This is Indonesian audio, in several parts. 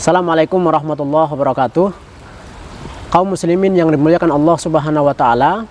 Assalamualaikum warahmatullahi wabarakatuh. Kaum muslimin yang dimuliakan Allah Subhanahu wa taala,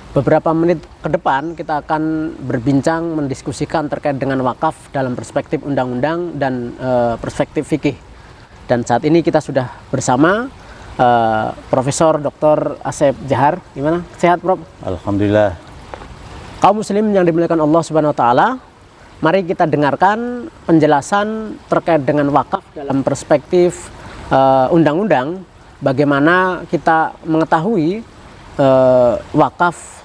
beberapa menit ke depan kita akan berbincang mendiskusikan terkait dengan wakaf dalam perspektif undang-undang dan perspektif fikih. Dan saat ini kita sudah bersama Profesor Dr. Asep Jahar. Gimana? Sehat, Prof? Alhamdulillah. Kaum muslim yang dimuliakan Allah Subhanahu wa taala, mari kita dengarkan penjelasan terkait dengan wakaf dalam perspektif undang-undang. Bagaimana kita mengetahui wakaf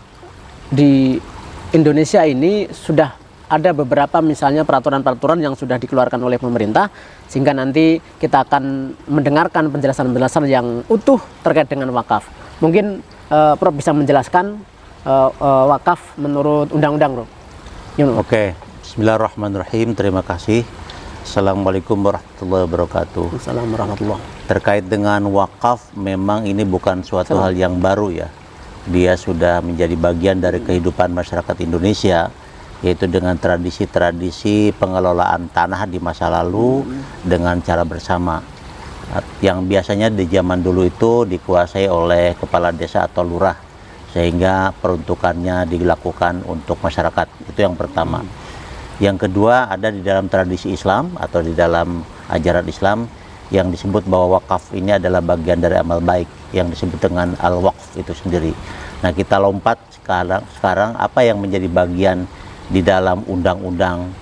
di Indonesia ini sudah ada beberapa misalnya peraturan-peraturan yang sudah dikeluarkan oleh pemerintah, sehingga nanti kita akan mendengarkan penjelasan-penjelasan yang utuh terkait dengan wakaf. Mungkin Prof bisa menjelaskan wakaf menurut undang-undang, Prof. Oke. Bismillahirrahmanirrahim. Terima kasih. Assalamualaikum warahmatullahi wabarakatuh. Assalamualaikum warahmatullahi. Terkait dengan wakaf, memang ini bukan suatu hal yang baru ya. Dia sudah menjadi bagian dari kehidupan masyarakat Indonesia, yaitu dengan tradisi-tradisi pengelolaan tanah di masa lalu dengan cara bersama. Yang biasanya di zaman dulu itu dikuasai oleh kepala desa atau lurah, sehingga peruntukannya dilakukan untuk masyarakat. Itu yang pertama. Yang kedua, ada di dalam tradisi Islam atau di dalam ajaran Islam yang disebut bahwa wakaf ini adalah bagian dari amal baik yang disebut dengan al-waqf itu sendiri. Nah, kita lompat sekarang apa yang menjadi bagian di dalam undang-undang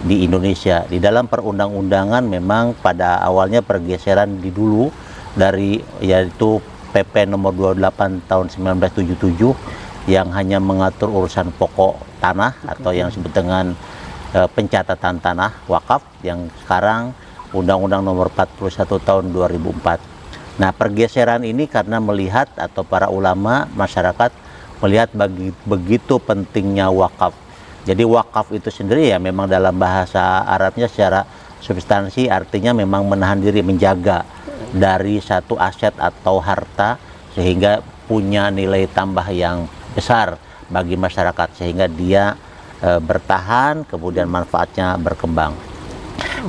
di Indonesia. Di dalam perundang-undangan memang pada awalnya pergeseran di dulu dari yaitu PP nomor 28 tahun 1977 yang hanya mengatur urusan pokok tanah atau yang disebut dengan pencatatan tanah wakaf, yang sekarang Undang-Undang nomor 41 tahun 2004. Nah, pergeseran ini karena melihat atau para ulama masyarakat melihat begitu pentingnya wakaf. Jadi wakaf itu sendiri ya memang dalam bahasa Arabnya secara substansi artinya memang menahan diri, menjaga dari satu aset atau harta sehingga punya nilai tambah yang besar bagi masyarakat sehingga dia bertahan, kemudian manfaatnya berkembang.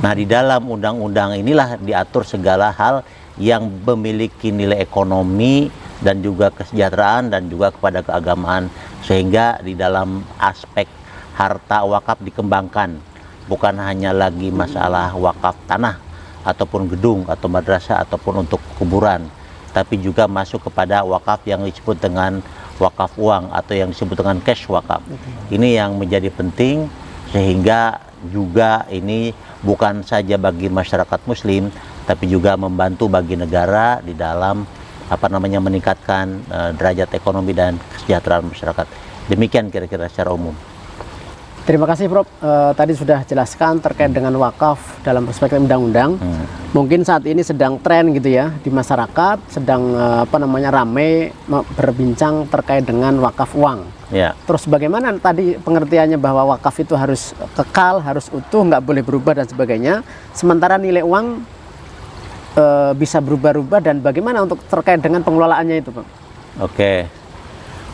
Nah, di dalam undang-undang inilah diatur segala hal yang memiliki nilai ekonomi dan juga kesejahteraan dan juga kepada keagamaan, sehingga di dalam aspek harta wakaf dikembangkan, bukan hanya lagi masalah wakaf tanah ataupun gedung atau madrasah ataupun untuk kuburan, tapi juga masuk kepada wakaf yang disebut dengan wakaf uang atau yang disebut dengan cash wakaf. Ini yang menjadi penting, sehingga juga ini bukan saja bagi masyarakat muslim tapi juga membantu bagi negara di dalam meningkatkan derajat ekonomi dan kesejahteraan masyarakat. Demikian kira-kira secara umum. Terima kasih, Prof. Tadi sudah jelaskan terkait dengan wakaf dalam perspektif undang-undang. Mungkin saat ini sedang tren gitu ya di masyarakat, sedang ramai berbincang terkait dengan wakaf uang. Ya. Terus bagaimana tadi pengertiannya bahwa wakaf itu harus kekal, harus utuh, nggak boleh berubah dan sebagainya. Sementara nilai uang bisa berubah-ubah, dan bagaimana untuk terkait dengan pengelolaannya itu, Pak? Oke.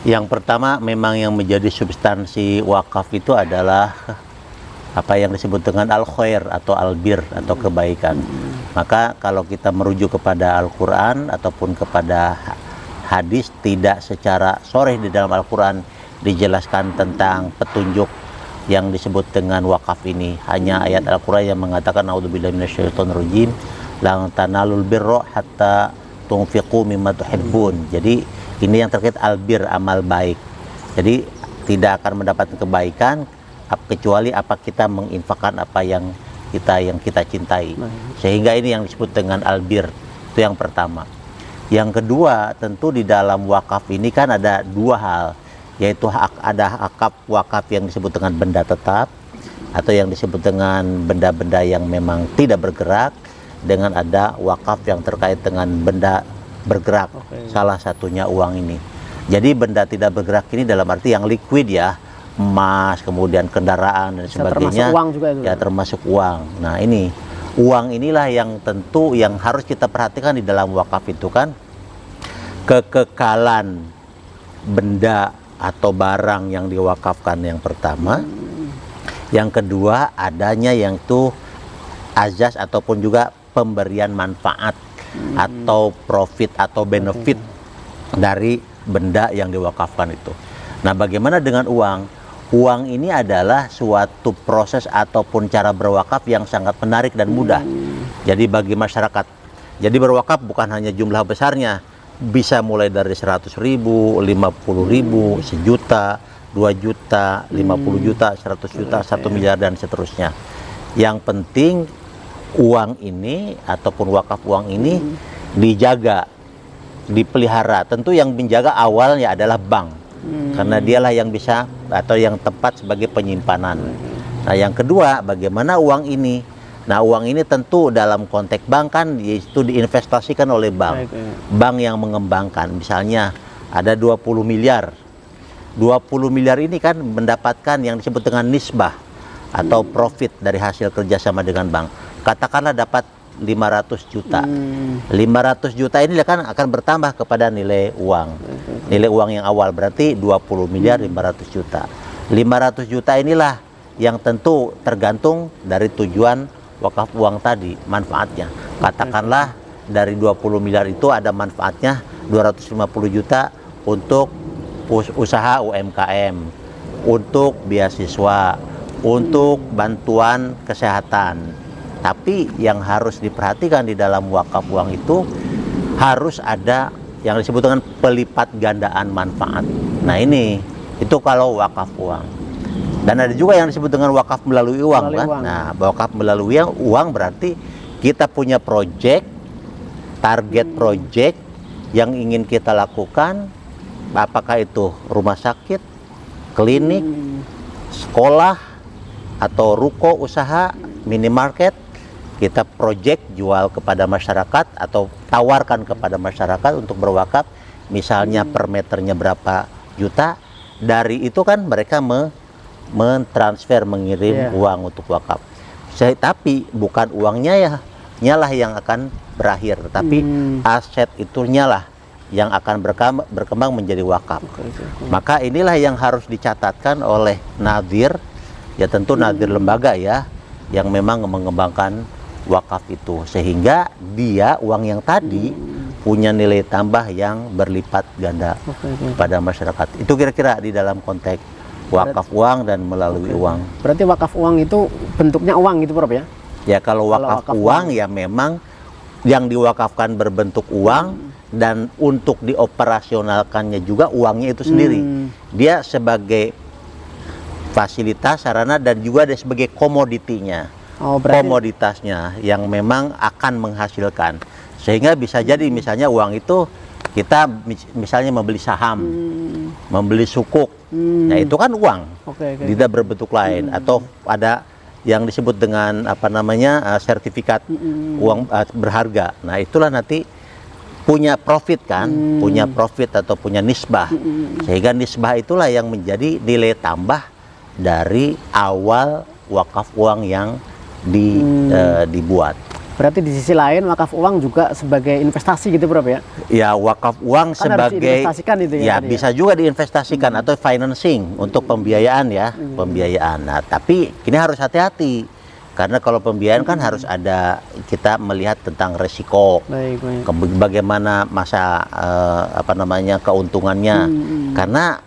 Yang pertama, memang yang menjadi substansi wakaf itu adalah apa yang disebut dengan al-khair atau al-bir atau kebaikan. Maka kalau kita merujuk kepada Al-Quran ataupun kepada hadis, tidak secara sharih di dalam Al-Quran dijelaskan tentang petunjuk yang disebut dengan wakaf ini. Hanya ayat Al-Quran yang mengatakan a'udzubillahi minasyaitonirrajim, lan tanalul birra hatta tunfiqu mimma tuhibbun. Jadi ini yang terkait albir, amal baik. Jadi tidak akan mendapatkan kebaikan kecuali apa kita menginfakkan apa yang kita cintai. Sehingga ini yang disebut dengan albir. Itu yang pertama. Yang kedua, tentu di dalam wakaf ini kan ada dua hal, yaitu ada wakaf yang disebut dengan benda tetap atau yang disebut dengan benda-benda yang memang tidak bergerak, dengan ada wakaf yang terkait dengan benda bergerak. Salah satunya uang ini. Jadi benda tidak bergerak ini dalam arti yang liquid ya, emas, kemudian kendaraan dan sebagainya. Termasuk uang juga itu. Ya, termasuk uang. Nah, ini uang inilah yang tentu yang harus kita perhatikan di dalam wakaf itu kan, kekekalan benda atau barang yang diwakafkan yang pertama. Yang kedua, adanya yang itu azas ataupun juga pemberian manfaat atau profit atau benefit dari benda yang diwakafkan itu. Nah, bagaimana dengan uang? Uang ini adalah suatu proses ataupun cara berwakaf yang sangat menarik dan mudah. Jadi bagi masyarakat, jadi berwakaf bukan hanya jumlah besarnya, bisa mulai dari 100.000, 50.000, 1 juta, 2 juta, 50 juta, 100 juta, 1 miliar dan seterusnya. Yang penting uang ini ataupun wakaf uang ini dijaga, dipelihara. Tentu yang menjaga awalnya adalah bank. Karena dialah yang bisa atau yang tepat sebagai penyimpanan. Nah, yang kedua, bagaimana uang ini? Nah, uang ini tentu dalam konteks bank kan itu diinvestasikan oleh bank. Bank yang mengembangkan, misalnya ada 20 miliar. 20 miliar ini kan mendapatkan yang disebut dengan nisbah atau profit dari hasil kerjasama dengan bank. Katakanlah dapat 500 juta. 500 juta ini kan akan bertambah kepada nilai uang. Nilai uang yang awal berarti 20 miliar 500 juta. 500 juta inilah yang tentu tergantung dari tujuan wakaf uang tadi, manfaatnya. Katakanlah dari 20 miliar itu ada manfaatnya 250 juta untuk usaha UMKM, untuk beasiswa, untuk bantuan kesehatan. Tapi yang harus diperhatikan di dalam wakaf uang itu harus ada yang disebut dengan pelipat gandaan manfaat. Nah, ini itu kalau wakaf uang. Dan ada juga yang disebut dengan wakaf melalui uang kan. Nah, wakaf melalui uang berarti kita punya proyek, target proyek yang ingin kita lakukan, apakah itu rumah sakit, klinik, sekolah, atau ruko usaha, minimarket. Kita proyek jual kepada masyarakat atau tawarkan kepada masyarakat untuk berwakaf, misalnya per meternya berapa juta. Dari itu kan mereka mentransfer, mengirim uang untuk wakaf. Tapi bukan uangnya ya, nyalah yang akan berakhir, tapi aset itu nyalah yang akan berkembang menjadi wakaf. Maka inilah yang harus dicatatkan oleh nadhir, ya tentu nadhir lembaga ya, yang memang mengembangkan wakaf itu, sehingga dia uang yang tadi punya nilai tambah yang berlipat ganda pada masyarakat. Itu kira-kira di dalam konteks wakaf uang dan melalui uang. Berarti wakaf uang itu bentuknya uang gitu, Prof ya? Ya, kalau wakaf uang ya memang yang diwakafkan berbentuk uang dan untuk dioperasionalkannya juga uangnya itu sendiri. Dia sebagai fasilitas, sarana, dan juga ada sebagai komoditinya. Komoditasnya yang memang akan menghasilkan, sehingga bisa jadi misalnya uang itu kita misalnya membeli saham, membeli sukuk, nah itu kan uang, tidak berbentuk lain. Atau ada yang disebut dengan apa namanya sertifikat uang berharga. Nah, itulah nanti punya profit kan, punya profit atau punya nisbah, sehingga nisbah itulah yang menjadi nilai tambah dari awal wakaf uang yang dibuat. Berarti di sisi lain wakaf uang juga sebagai investasi gitu, Prof ya? Ya, wakaf uang kan sebagai itu ya bisa juga diinvestasikan atau financing untuk pembiayaan ya, pembiayaan. Nah, tapi ini harus hati-hati karena kalau pembiayaan kan harus ada, kita melihat tentang resiko, bagaimana masa apa namanya keuntungannya, karena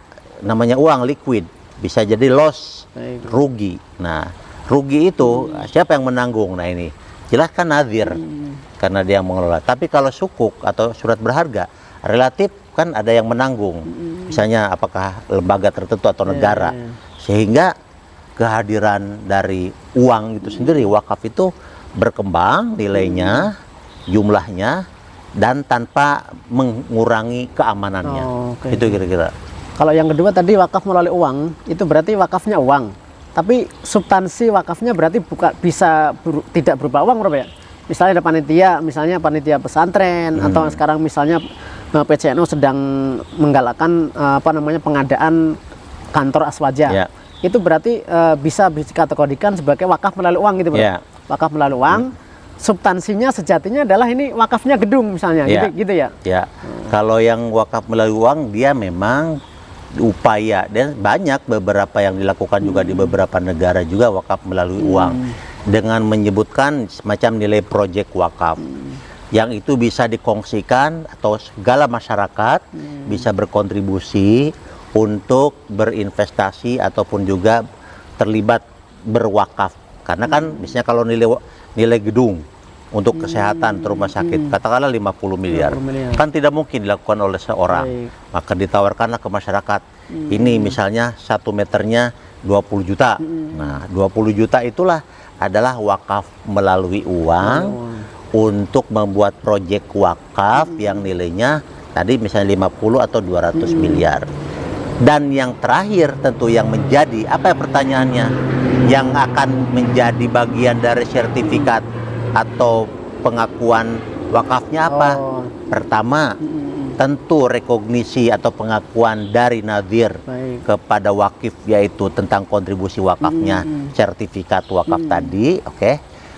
namanya uang liquid bisa jadi loss, rugi. Nah, rugi itu siapa yang menanggung? Nah, ini jelas kan nadhir, karena dia yang mengelola. Tapi kalau sukuk atau surat berharga, relatif kan ada yang menanggung, misalnya apakah lembaga tertentu atau negara, sehingga kehadiran dari uang itu sendiri, wakaf itu berkembang nilainya, jumlahnya, dan tanpa mengurangi keamanannya. Itu kira-kira. Kalau yang kedua tadi wakaf melalui uang, itu berarti wakafnya uang. Tapi substansi wakafnya berarti tidak berupa uang, Prof ya? Misalnya ada panitia, misalnya panitia pesantren, atau sekarang misalnya PCNU sedang menggalakkan apa namanya pengadaan kantor aswaja. Itu berarti bisa dikategorikan sebagai wakaf melalui uang gitu, Prof. Wakaf melalui uang, substansinya sejatinya adalah ini wakafnya gedung misalnya, gitu ya? Kalau yang wakaf melalui uang dia memang upaya, dan banyak beberapa yang dilakukan juga di beberapa negara juga wakaf melalui uang dengan menyebutkan semacam nilai proyek wakaf yang itu bisa dikongsikan atau segala masyarakat bisa berkontribusi untuk berinvestasi ataupun juga terlibat berwakaf. Karena kan misalnya kalau nilai gedung untuk kesehatan rumah sakit katakanlah 50 miliar, kan tidak mungkin dilakukan oleh seorang. Maka ditawarkanlah ke masyarakat, ini misalnya 1 meternya 20 juta. Nah 20 juta itulah adalah wakaf melalui uang untuk membuat proyek wakaf yang nilainya tadi misalnya 50 atau 200 miliar. Dan yang terakhir tentu yang menjadi apa ya pertanyaannya, yang akan menjadi bagian dari sertifikat atau pengakuan wakafnya apa? Pertama, tentu rekognisi atau pengakuan dari nadhir kepada wakif, yaitu tentang kontribusi wakafnya, sertifikat wakaf tadi, oke.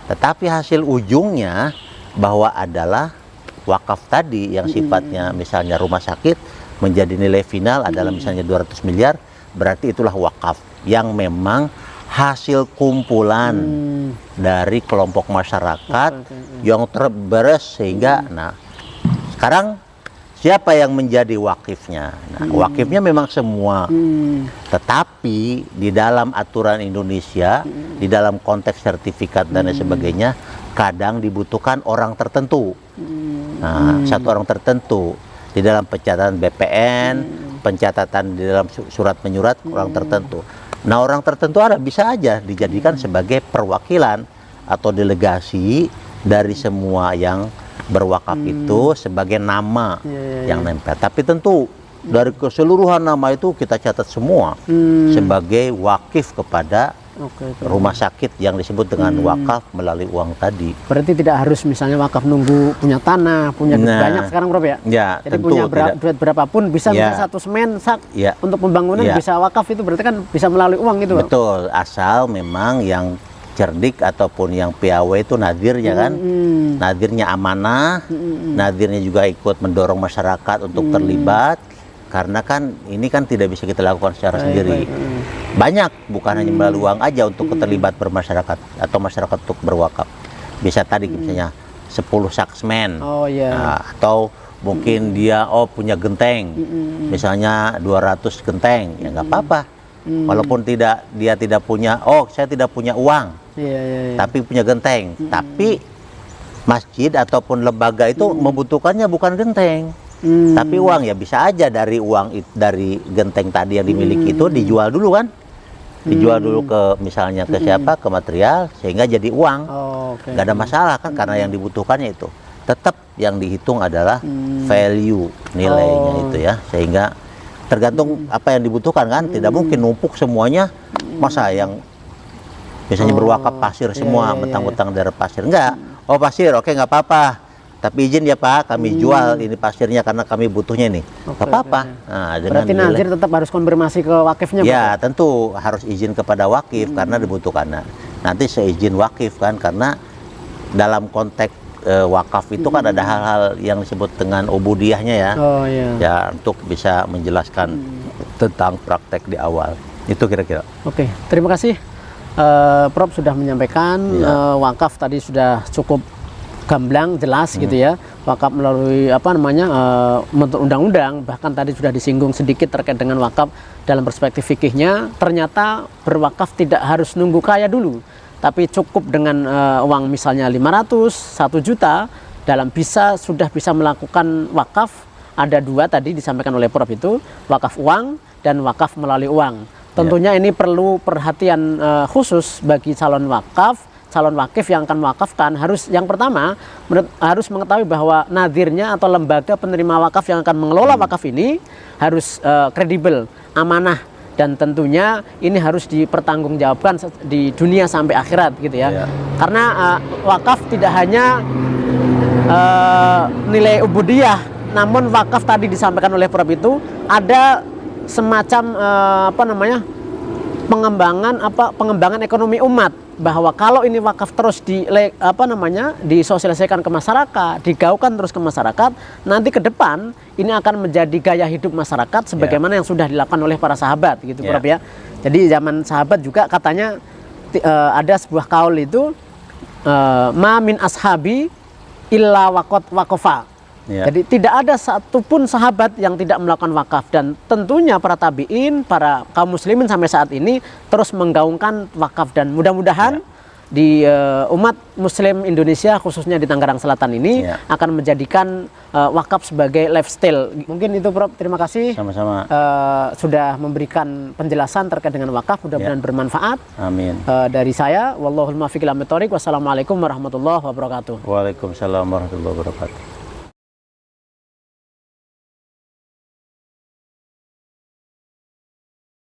Tetapi hasil ujungnya bahwa adalah wakaf tadi yang sifatnya misalnya rumah sakit menjadi nilai final adalah misalnya 200 miliar, berarti itulah wakaf yang memang hasil kumpulan dari kelompok masyarakat yang terberes sehingga nah sekarang siapa yang menjadi wakifnya? Nah, wakifnya memang semua. Tetapi di dalam aturan Indonesia, di dalam konteks sertifikat dan lain sebagainya, kadang dibutuhkan orang tertentu. Nah, satu orang tertentu di dalam pencatatan BPN, pencatatan di dalam surat menyurat orang tertentu. Nah, orang tertentu ada bisa aja dijadikan sebagai perwakilan atau delegasi dari semua yang berwakaf itu sebagai nama yang nempel. Tapi tentu dari keseluruhan nama itu kita catat semua sebagai wakif kepada rumah sakit yang disebut dengan wakaf melalui uang tadi. Berarti tidak harus misalnya wakaf nunggu punya tanah, punya banyak sekarang Prof ya? Ya, jadi tentu punya duit berapapun bisa misalnya 1 semen untuk pembangunan bisa wakaf, itu berarti kan bisa melalui uang itu. Betul, asal memang yang cerdik ataupun yang piawai itu nadirnya kan, nadirnya amanah, nadirnya juga ikut mendorong masyarakat untuk terlibat, karena kan ini kan tidak bisa kita lakukan secara sendiri. Banyak, bukan hanya melalui uang aja untuk terlibat bermasyarakat atau masyarakat untuk berwakaf. Bisa tadi misalnya 10 saksmen, atau mungkin dia punya genteng, misalnya 200 genteng, ya nggak apa-apa. Walaupun dia tidak punya, saya tidak punya uang, tapi punya genteng. Tapi masjid ataupun lembaga itu membutuhkannya bukan genteng, tapi uang. Ya bisa aja dari uang dari genteng tadi yang dimiliki itu dijual dulu kan, dijual dulu ke misalnya ke siapa, ke material, sehingga jadi uang. Nggak ada masalah kan, karena yang dibutuhkannya itu. Tetap yang dihitung adalah value, nilainya itu ya, sehingga tergantung apa yang dibutuhkan kan, tidak mungkin numpuk semuanya. Masa yang biasanya berwakaf pasir semua, mentang-mentang dari pasir, enggak. Pasir, oke, nggak apa-apa, tapi izin ya Pak, kami jual ini pasirnya karena kami butuhnya nih, nggak apa-apa. Nah, berarti nazir tetap harus konfirmasi ke wakifnya, ya Pak? Tentu harus izin kepada wakif karena dibutuhkan. Nah, nanti seizin wakif kan, karena dalam konteks wakaf itu kan ada hal-hal yang disebut dengan ubudiyahnya ya, ya untuk bisa menjelaskan tentang praktek di awal. Itu kira-kira. Oke, terima kasih Prof sudah menyampaikan. Wakaf tadi sudah cukup gamblang, jelas gitu ya. Wakaf melalui bentuk undang-undang, bahkan tadi sudah disinggung sedikit terkait dengan wakaf dalam perspektif fikihnya. Ternyata berwakaf tidak harus nunggu kaya dulu, tapi cukup dengan uang misalnya 500, 1 juta sudah bisa melakukan wakaf. Ada 2 tadi disampaikan oleh Prof itu, wakaf uang dan wakaf melalui uang. Tentunya ini perlu perhatian khusus bagi calon wakif yang akan mewakafkan. Yang pertama harus mengetahui bahwa nadirnya atau lembaga penerima wakaf yang akan mengelola wakaf ini harus kredibel, amanah, dan tentunya ini harus dipertanggungjawabkan di dunia sampai akhirat gitu ya. Karena wakaf tidak hanya nilai ubudiyah, namun wakaf tadi disampaikan oleh Prof itu ada semacam pengembangan ekonomi umat, bahwa kalau ini wakaf terus disosialisasikan ke masyarakat, digaungkan terus ke masyarakat, nanti ke depan ini akan menjadi gaya hidup masyarakat sebagaimana yang sudah dilakukan oleh para sahabat gitu, Prof ya. Jadi zaman sahabat juga katanya ada sebuah kaul itu ma min ashabi illa waqafa. Jadi tidak ada satupun sahabat yang tidak melakukan wakaf, dan tentunya para tabi'in, para kaum muslimin sampai saat ini terus menggaungkan wakaf, dan mudah-mudahan di umat muslim Indonesia khususnya di Tangerang Selatan ini akan menjadikan wakaf sebagai lifestyle. Mungkin itu Prof, terima kasih. Sama-sama. Sudah memberikan penjelasan terkait dengan wakaf, mudah-mudahan bermanfaat. Amin. Dari saya, wallahul muwaffiq ila aqwamit thoriq. Wassalamualaikum warahmatullahi wabarakatuh. Waalaikumsalam warahmatullahi wabarakatuh.